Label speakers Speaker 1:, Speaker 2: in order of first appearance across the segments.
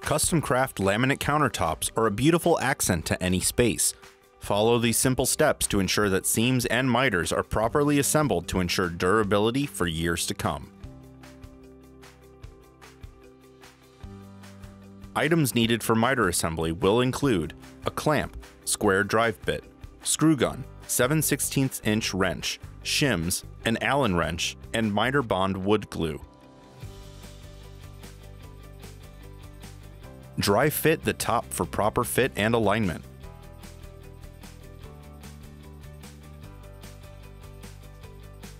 Speaker 1: Custom craft laminate countertops are a beautiful accent to any space. Follow these simple steps to ensure that seams and miters are properly assembled to ensure durability for years to come. Items needed for miter assembly will include a clamp, square drive bit, screw gun, 7/16 inch wrench, shims, an Allen wrench, and miter bond wood glue. Dry fit the top for proper fit and alignment.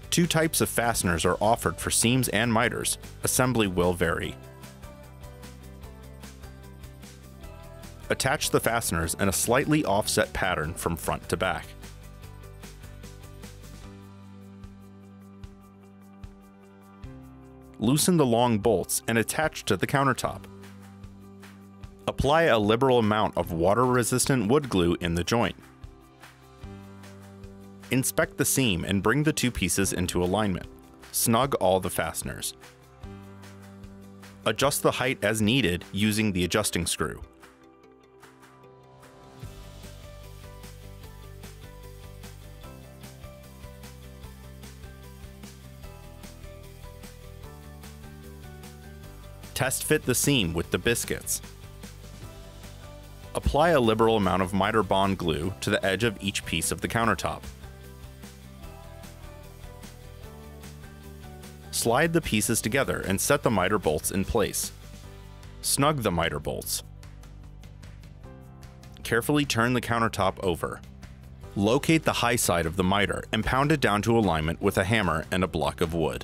Speaker 1: Two types of fasteners are offered for seams and miters. Assembly will vary. Attach the fasteners in a slightly offset pattern from front to back. Loosen the long bolts and attach to the countertop. Apply a liberal amount of water-resistant wood glue in the joint. Inspect the seam and bring the two pieces into alignment. Snug all the fasteners. Adjust the height as needed using the adjusting screw. Test fit the seam with the biscuits. Apply a liberal amount of miter bond glue to the edge of each piece of the countertop. Slide the pieces together and set the miter bolts in place. Snug the miter bolts. Carefully turn the countertop over. Locate the high side of the miter and pound it down to alignment with a hammer and a block of wood.